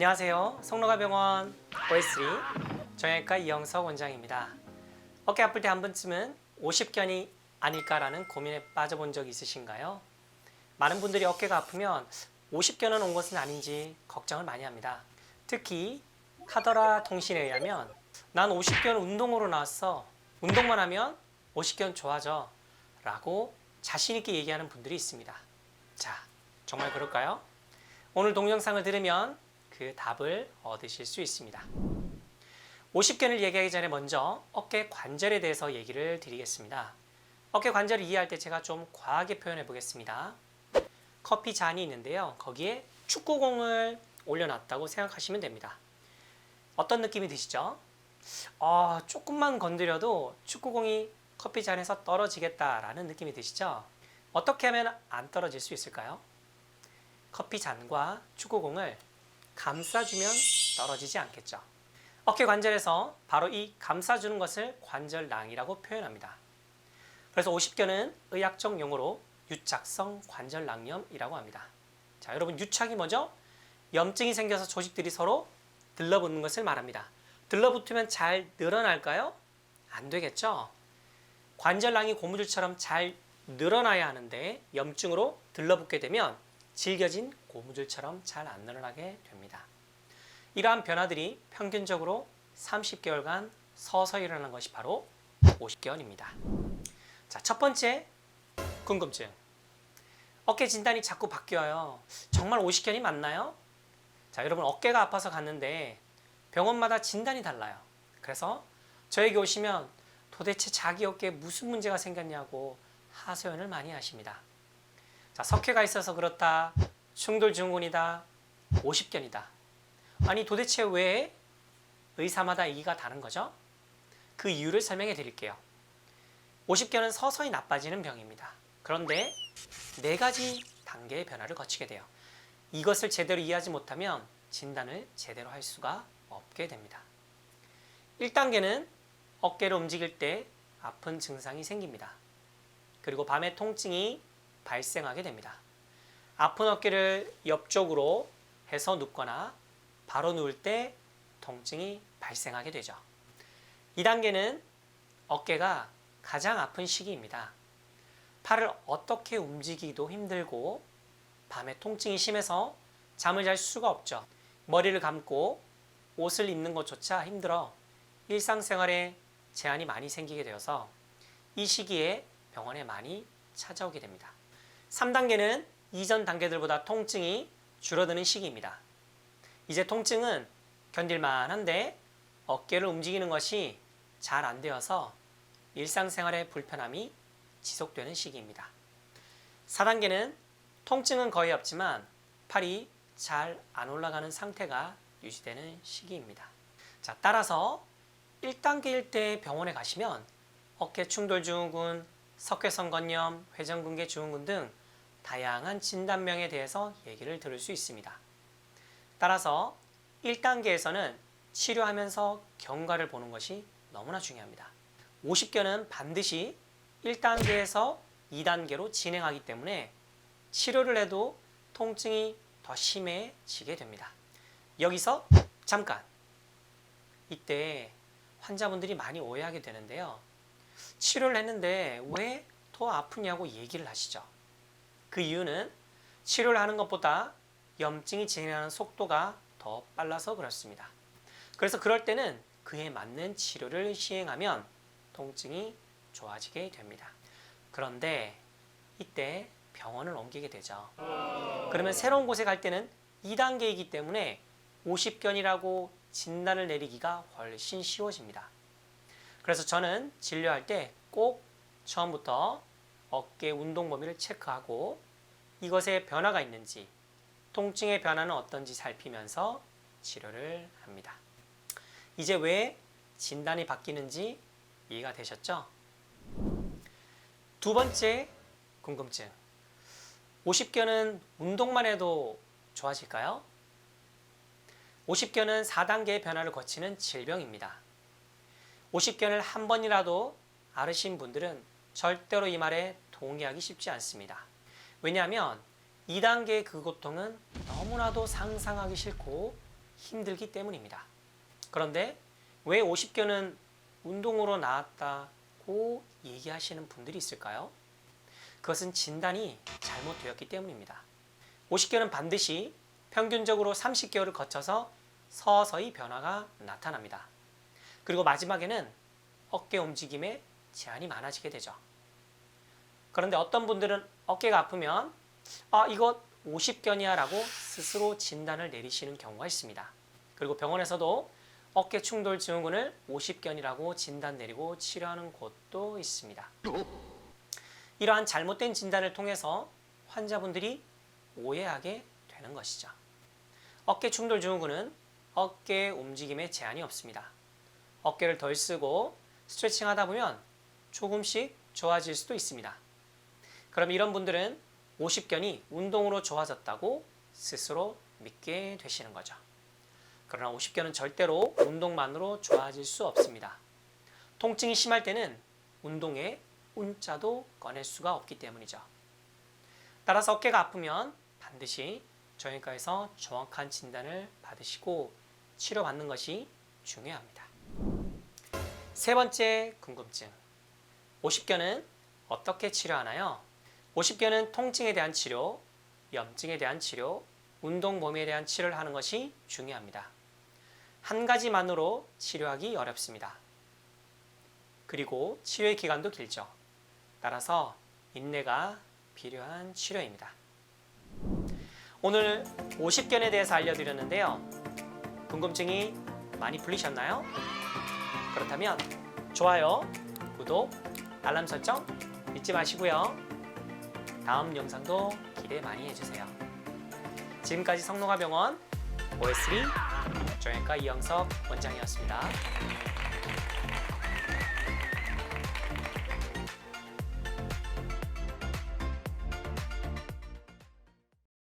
안녕하세요. 성노가병원 OS3 정형외과 이영석 원장입니다. 어깨 아플 때 한 번쯤은 50견이 아닐까라는 고민에 빠져본 적 있으신가요? 많은 분들이 어깨가 아프면 50견은 온 것은 아닌지 걱정을 많이 합니다. 특히 카더라 통신에 의하면 난 50견 운동으로 나왔어. 운동만 하면 50견 좋아져. 라고 자신있게 얘기하는 분들이 있습니다. 자, 정말 그럴까요? 오늘 동영상을 들으면 그 답을 얻으실 수 있습니다. 50견을 얘기하기 전에 먼저 어깨 관절에 대해서 얘기를 드리겠습니다. 어깨 관절을 이해할 때 제가 좀 과하게 표현해 보겠습니다. 커피 잔이 있는데요. 거기에 축구공을 올려놨다고 생각하시면 됩니다. 어떤 느낌이 드시죠? 조금만 건드려도 축구공이 커피 잔에서 떨어지겠다라는 느낌이 드시죠? 어떻게 하면 안 떨어질 수 있을까요? 커피 잔과 축구공을 감싸주면 떨어지지 않겠죠. 어깨 관절에서 바로 이 감싸주는 것을 관절낭이라고 표현합니다. 그래서 50견은 의학적 용어로 유착성 관절낭염이라고 합니다. 자, 여러분 유착이 뭐죠? 염증이 생겨서 조직들이 서로 들러붙는 것을 말합니다. 들러붙으면 잘 늘어날까요? 안 되겠죠. 관절낭이 고무줄처럼 잘 늘어나야 하는데 염증으로 들러붙게 되면 질겨진 고무줄처럼 잘 안 늘어나게 됩니다. 이러한 변화들이 평균적으로 30개월간 서서히 일어나는 것이 바로 50견입니다. 자, 첫 번째 궁금증. 어깨 진단이 자꾸 바뀌어요. 정말 50견이 맞나요? 자, 여러분 어깨가 아파서 갔는데 병원마다 진단이 달라요. 그래서 저에게 오시면 도대체 자기 어깨에 무슨 문제가 생겼냐고 하소연을 많이 하십니다. 자, 석회가 있어서 그렇다, 충돌증후군이다, 50견이다. 아니 도대체 왜 의사마다 얘기가 다른 거죠? 그 이유를 설명해 드릴게요. 50견은 서서히 나빠지는 병입니다. 그런데 4가지 단계의 변화를 거치게 돼요. 이것을 제대로 이해하지 못하면 진단을 제대로 할 수가 없게 됩니다. 1단계는 어깨를 움직일 때 아픈 증상이 생깁니다. 그리고 밤에 통증이 발생하게 됩니다. 아픈 어깨를 옆쪽으로 해서 눕거나 바로 누울 때 통증이 발생하게 되죠. 2단계는 어깨가 가장 아픈 시기입니다. 팔을 어떻게 움직이기도 힘들고 밤에 통증이 심해서 잠을 잘 수가 없죠. 머리를 감고 옷을 입는 것조차 힘들어 일상생활에 제한이 많이 생기게 되어서 이 시기에 병원에 많이 찾아오게 됩니다. 3단계는 이전 단계들보다 통증이 줄어드는 시기입니다. 이제 통증은 견딜만한데 어깨를 움직이는 것이 잘 안 되어서 일상생활의 불편함이 지속되는 시기입니다. 4단계는 통증은 거의 없지만 팔이 잘 안 올라가는 상태가 유지되는 시기입니다. 자, 따라서 1단계일 때 병원에 가시면 어깨 충돌증후군, 석회성건염, 회전근개증후군 등 다양한 진단명에 대해서 얘기를 들을 수 있습니다. 따라서 1단계에서는 치료하면서 경과를 보는 것이 너무나 중요합니다. 50견은 반드시 1단계에서 2단계로 진행하기 때문에 치료를 해도 통증이 더 심해지게 됩니다. 여기서 잠깐! 이때 환자분들이 많이 오해하게 되는데요. 치료를 했는데 왜 더 아프냐고 얘기를 하시죠. 그 이유는 치료를 하는 것보다 염증이 진행하는 속도가 더 빨라서 그렇습니다. 그래서 그럴 때는 그에 맞는 치료를 시행하면 통증이 좋아지게 됩니다. 그런데 이때 병원을 옮기게 되죠. 그러면 새로운 곳에 갈 때는 2단계이기 때문에 50견이라고 진단을 내리기가 훨씬 쉬워집니다. 그래서 저는 진료할 때 꼭 처음부터 어깨 운동 범위를 체크하고 이것에 변화가 있는지, 통증의 변화는 어떤지 살피면서 치료를 합니다. 이제 왜 진단이 바뀌는지 이해가 되셨죠? 두 번째 궁금증. 50견은 운동만 해도 좋아질까요? 50견은 4단계의 변화를 거치는 질병입니다. 50견을 한 번이라도 앓으신 분들은 절대로 이 말에 동의하기 쉽지 않습니다. 왜냐하면 2단계의 그 고통은 너무나도 상상하기 싫고 힘들기 때문입니다. 그런데 왜 50견은 운동으로 나았다고 얘기하시는 분들이 있을까요? 그것은 진단이 잘못되었기 때문입니다. 50견은 반드시 평균적으로 30개월을 거쳐서 서서히 변화가 나타납니다. 그리고 마지막에는 어깨 움직임에 제한이 많아지게 되죠. 그런데 어떤 분들은 어깨가 아프면 이거 50견이야 라고 스스로 진단을 내리시는 경우가 있습니다. 그리고 병원에서도 어깨 충돌 증후군을 50견이라고 진단 내리고 치료하는 곳도 있습니다. 이러한 잘못된 진단을 통해서 환자분들이 오해하게 되는 것이죠. 어깨 충돌 증후군은 어깨 움직임에 제한이 없습니다. 어깨를 덜 쓰고 스트레칭 하다 보면 조금씩 좋아질 수도 있습니다. 그럼 이런 분들은 50견이 운동으로 좋아졌다고 스스로 믿게 되시는 거죠. 그러나 50견은 절대로 운동만으로 좋아질 수 없습니다. 통증이 심할 때는 운동에 운자도 꺼낼 수가 없기 때문이죠. 따라서 어깨가 아프면 반드시 정형외과에서 정확한 진단을 받으시고 치료받는 것이 중요합니다. 세 번째 궁금증. 50견은 어떻게 치료하나요? 50견은 통증에 대한 치료, 염증에 대한 치료, 운동 범위에 대한 치료를 하는 것이 중요합니다. 한 가지만으로 치료하기 어렵습니다. 그리고 치료의 기간도 길죠. 따라서 인내가 필요한 치료입니다. 오늘 50견에 대해서 알려드렸는데요. 궁금증이 많이 풀리셨나요? 그렇다면 좋아요, 구독, 알람 설정 잊지 마시고요. 다음 영상도 기대 많이 해주세요. 지금까지 성노가병원 OS3 정형외과 이영석 원장이었습니다.